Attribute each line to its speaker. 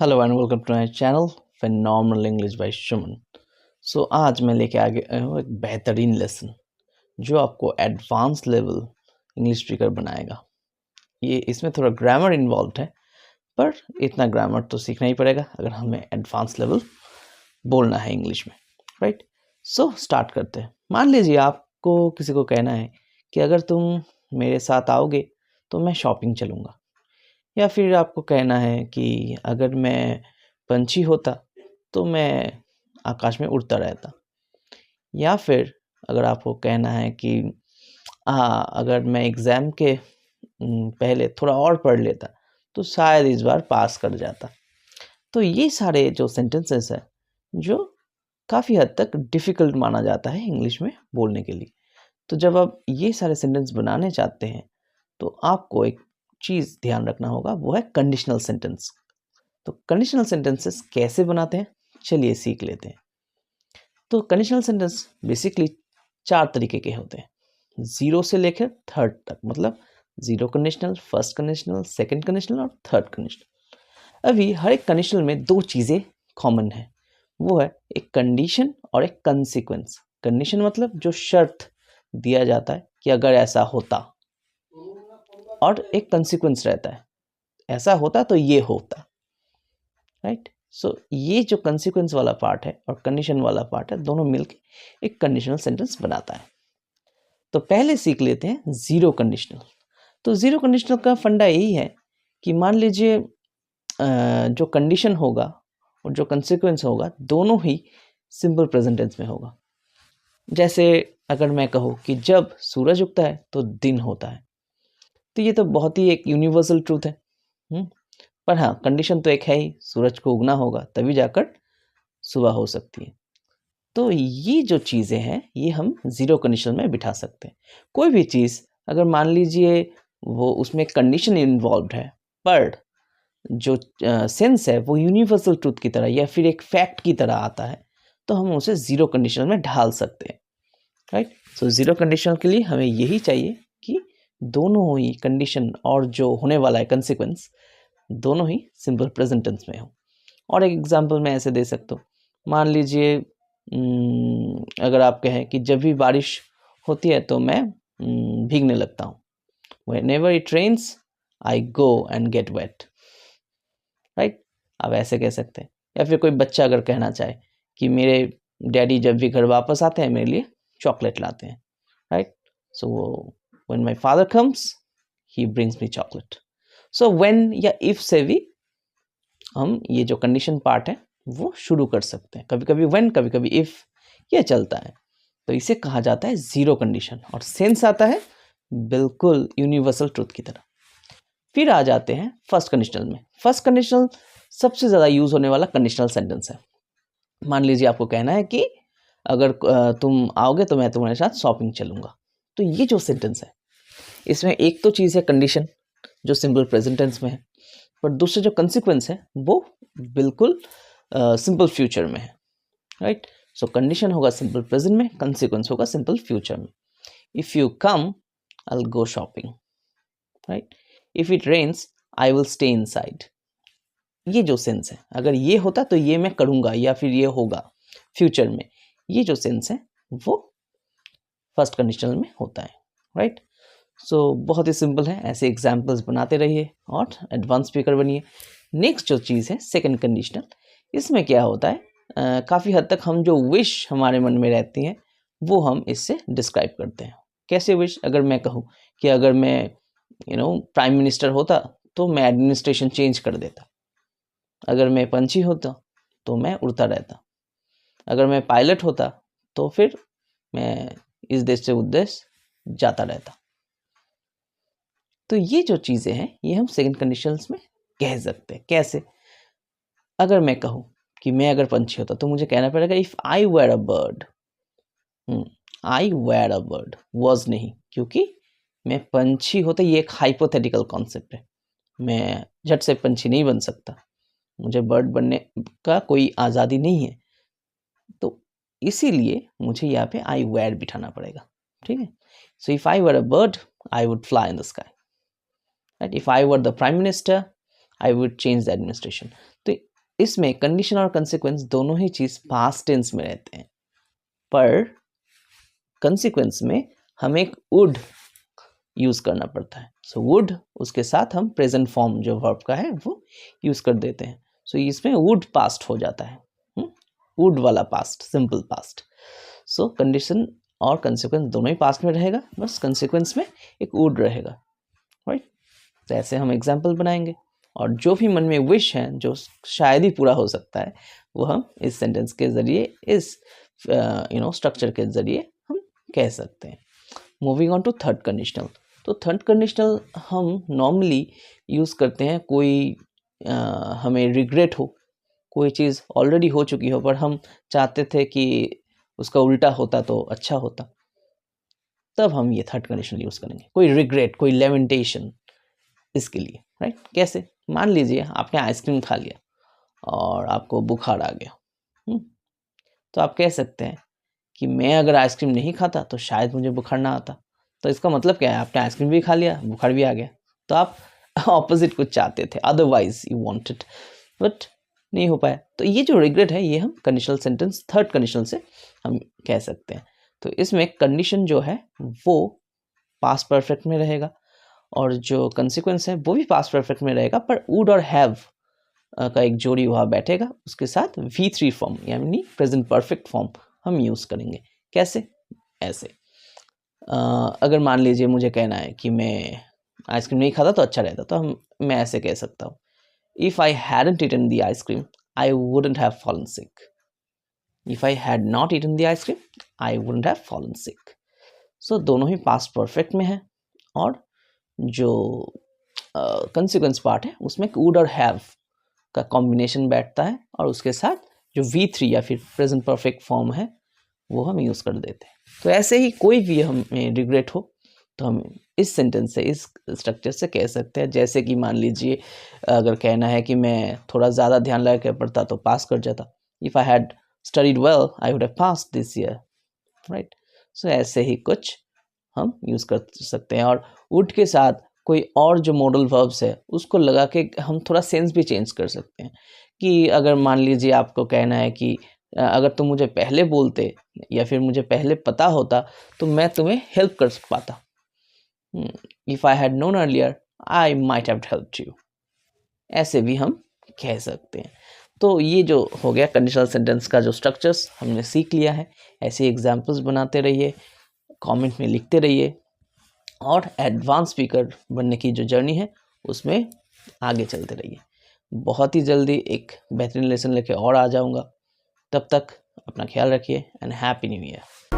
Speaker 1: Hello and welcome to my channel phenomenal English by Suman. आज मैं लेके आया हूँ एक बेहतरीन लेसन जो आपको एडवांस लेवल इंग्लिश स्पीकर बनाएगा। ये इसमें थोड़ा ग्रामर इन्वॉल्व है, पर इतना ग्रामर तो सीखना ही पड़ेगा अगर हमें एडवांस लेवल बोलना है इंग्लिश में, राइट। स्टार्ट करते हैं। मान लीजिए आपको किसी को कहना है कि अगर तुम मेरे साथ आओगे तो मैं शॉपिंग चलूँगा, या फिर आपको कहना है कि अगर मैं पंछी होता तो मैं आकाश में उड़ता रहता, या फिर अगर आपको कहना है कि अगर मैं एग्ज़ाम के पहले थोड़ा और पढ़ लेता तो शायद इस बार पास कर जाता। तो ये सारे जो सेंटेंसेस हैं जो काफ़ी हद तक डिफ़िकल्ट माना जाता है इंग्लिश में बोलने के लिए। तो जब आप ये सारे सेंटेंस बनाने चाहते हैं तो आपको एक चीज़ ध्यान रखना होगा, वो है कंडीशनल सेंटेंस। तो कंडीशनल सेंटेंसेस कैसे बनाते हैं, चलिए सीख लेते हैं। तो कंडीशनल सेंटेंस बेसिकली 4 तरीके के होते हैं, 0 से लेकर 3rd तक, मतलब 0 conditional, first conditional, second conditional और 3rd कंडीशनल। अभी हर एक कंडीशनल में 2 चीज़ें कॉमन है, वो है एक कंडीशन और एक कंसीक्वेंस। कंडीशन मतलब जो शर्त दिया जाता है कि अगर ऐसा होता, और एक कंसीक्वेंस रहता है ऐसा होता तो ये होता, राइट। ये जो कंसीक्वेंस वाला पार्ट है और कंडीशन वाला पार्ट है, दोनों मिलकर एक कंडीशनल सेंटेंस बनाता है। तो पहले सीख लेते हैं जीरो कंडीशनल। तो जीरो कंडीशनल का फंडा यही है कि मान लीजिए जो कंडीशन होगा और जो कंसीक्वेंस होगा दोनों ही सिंपल प्रेजेंट टेंस में होगा। जैसे अगर मैं कहूँ कि जब सूरज उगता है तो दिन होता है, तो ये तो बहुत ही एक यूनिवर्सल ट्रूथ है। पर हाँ, कंडीशन तो एक है ही, सूरज को उगना होगा तभी जाकर सुबह हो सकती है। तो ये जो चीज़ें हैं ये हम ज़ीरो कंडीशन में बिठा सकते हैं। कोई भी चीज़ अगर मान लीजिए वो उसमें कंडीशन इन्वॉल्व है, पर जो सेंस है वो यूनिवर्सल ट्रूथ की तरह या फिर एक फैक्ट की तरह आता है, तो हम उसे ज़ीरो कंडीशन में ढाल सकते हैं, राइट। ज़ीरो कंडीशन के लिए हमें यही चाहिए कि दोनों ही कंडीशन और जो होने वाला है कंसिक्वेंस, दोनों ही सिंपल प्रेजेंट टेंस में हो। और एक एग्जांपल मैं ऐसे दे सकता हूँ, मान लीजिए अगर आप कहें कि जब भी बारिश होती है तो मैं भीगने लगता हूँ, Whenever it rains, I go and get wet, right. आप ऐसे कह सकते हैं। या फिर कोई बच्चा अगर कहना चाहे कि मेरे डैडी जब भी घर वापस आते हैं मेरे लिए चॉकलेट लाते हैं, right. So when my father comes he brings me chocolate. So when या इफ से भी हम ये जो कंडीशन पार्ट है वो शुरू कर सकते हैं। कभी कभी व्हेन, कभी कभी इफ, ये चलता है। तो इसे कहा जाता है जीरो कंडीशन, और सेंस आता है बिल्कुल यूनिवर्सल ट्रूथ की तरह। फिर आ जाते हैं फर्स्ट कंडीशनल में। फर्स्ट कंडीशनल सबसे ज़्यादा यूज होने वाला कंडीशनल सेंटेंस है। मान लीजिए आपको कहना है कि अगर तुम आओगे तो मैं तुम्हारे साथ शॉपिंग चलूंगा। तो ये जो सेंटेंस है इसमें एक तो चीज़ है कंडीशन जो सिंपल प्रेजेंट टेंस में है, पर दूसरा जो कंसिक्वेंस है वो बिल्कुल सिंपल फ्यूचर में है, राइट। सो कंडीशन होगा सिंपल प्रेजेंट में, कंसिक्वेंस होगा सिंपल फ्यूचर में। If you come I will go shopping, right. If it rains I will stay inside. ये जो सेंस है, अगर ये होता तो ये मैं करूँगा या फिर ये होगा फ्यूचर में, ये जो सेंस है वो फर्स्ट कंडीशनल में होता है, राइट। बहुत ही सिंपल है, ऐसे एग्जाम्पल्स बनाते रहिए और एडवांस स्पीकर बनिए। नेक्स्ट जो चीज़ है सेकंड कंडीशनल, इसमें क्या होता है काफ़ी हद तक हम जो विश हमारे मन में रहती हैं वो हम इससे डिस्क्राइब करते हैं। कैसे विश? अगर मैं कहूँ कि अगर मैं प्राइम मिनिस्टर होता तो मैं एडमिनिस्ट्रेशन चेंज कर देता। अगर मैं पंछी होता तो मैं उड़ता रहता। अगर मैं पायलट होता तो फिर मैं इस देश से उस देश जाता रहता। तो ये जो चीज़ें हैं ये हम सेकंड कंडीशंस में कह सकते हैं। कैसे? अगर मैं कहूँ कि मैं अगर पंछी होता तो मुझे कहना पड़ेगा if I were a bird. I were a bird, was नहीं, क्योंकि मैं पंछी होता, ये एक हाइपोथेटिकल कॉन्सेप्ट है। मैं झट से पंछी नहीं बन सकता, मुझे बर्ड बनने का कोई आज़ादी नहीं है। तो इसीलिए मुझे यहाँ पे आई वेयर बिठाना पड़ेगा, ठीक है। So if I were a bird I would fly in the sky, right. If I were the prime minister I would change the administration. तो इसमें कंडीशन और कंसिक्वेंस दोनों ही चीज़ पास्ट टेंस में रहते हैं, पर कंसिक्वेंस में हमें एक वुड यूज़ करना पड़ता है। सो वुड, उसके साथ हम प्रेजेंट फॉर्म जो वर्ब का है वो यूज़ कर देते हैं। सो इसमें वुड पास्ट हो जाता है, वुड वाला पास्ट, सिंपल पास्ट। सो कंडीशन और कंसिक्वेंस दोनों ही पास्ट में रहेगा, बस कंसिक्वेंस में एक वुड रहेगा, राइट। तो ऐसे हम एग्जाम्पल बनाएंगे और जो भी मन में विश है जो शायद ही पूरा हो सकता है वो हम इस सेंटेंस के ज़रिए, इस स्ट्रक्चर के ज़रिए हम कह सकते हैं। Moving on to third conditional. तो थर्ड कंडीशनल हम नॉर्मली यूज़ करते हैं कोई हमें रिग्रेट हो, कोई चीज़ ऑलरेडी हो चुकी हो पर हम चाहते थे कि उसका उल्टा होता तो अच्छा होता, तब हम ये थर्ड कंडीशनल यूज़ करेंगे। कोई रिग्रेट, कोई लेमेंटेशन, इसके लिए, राइट। कैसे? मान लीजिए आपने आइसक्रीम खा लिया और आपको बुखार आ गया, तो आप कह सकते हैं कि मैं अगर आइसक्रीम नहीं खाता तो शायद मुझे बुखार ना आता। तो इसका मतलब क्या है? आपने आइसक्रीम भी खा लिया, बुखार भी आ गया, तो आप ऑपोजिट कुछ चाहते थे, अदरवाइज यू वांटेड, बट नहीं हो पाया। तो ये जो रिग्रेट है ये हम कंडीशनल सेंटेंस थर्ड कंडीशनल से हम कह सकते हैं। तो इसमें कंडीशन जो है वो पास्ट परफेक्ट में रहेगा और जो कंसिक्वेंस है वो भी पास्ट परफेक्ट में रहेगा, पर वुड और हैव का एक जोड़ी वहाँ बैठेगा, उसके साथ V3 फॉर्म यानी प्रेजेंट परफेक्ट फॉर्म हम यूज़ करेंगे। कैसे? ऐसे अगर मान लीजिए मुझे कहना है कि मैं आइसक्रीम नहीं खाता तो अच्छा रहता, तो मैं ऐसे कह सकता हूँ, if I hadn't eaten the ice cream I wouldn't have fallen sick. If I had not eaten the ice cream I wouldn't have fallen sick. So दोनों ही पास्ट परफेक्ट में है और जो कंसिक्वेंस पार्ट है उसमें वुड और हैव का कॉम्बिनेशन बैठता है और उसके साथ जो V3 या फिर प्रेजेंट परफेक्ट फॉर्म है वो हम यूज़ कर देते हैं। तो ऐसे ही कोई भी हमें रिग्रेट हो तो हम इस सेंटेंस से, इस स्ट्रक्चर से कह सकते हैं। जैसे कि मान लीजिए अगर कहना है कि मैं थोड़ा ज़्यादा ध्यान लगा के पढ़ता तो पास कर जाता, if I had studied well I would have passed this year, right. So ऐसे ही कुछ हम यूज़ कर सकते हैं। और वुड के साथ कोई और जो मॉडल वर्ब्स है उसको लगा के हम थोड़ा सेंस भी चेंज कर सकते हैं। कि अगर मान लीजिए आपको कहना है कि अगर तुम मुझे पहले बोलते या फिर मुझे पहले पता होता तो मैं तुम्हें हेल्प कर पाता। If I had known earlier I might have helped you, ऐसे भी हम कह सकते हैं। तो ये जो हो गया कंडीशनल सेंटेंस का जो स्ट्रक्चर्स हमने सीख लिया है। ऐसे एग्जाम्पल्स बनाते रहिए, कमेंट में लिखते रहिए और एडवांस स्पीकर बनने की जो जर्नी है उसमें आगे चलते रहिए। बहुत ही जल्दी एक बेहतरीन लेसन लेके और आ जाऊंगा। तब तक अपना ख्याल रखिए एंड हैप्पी न्यू ईयर।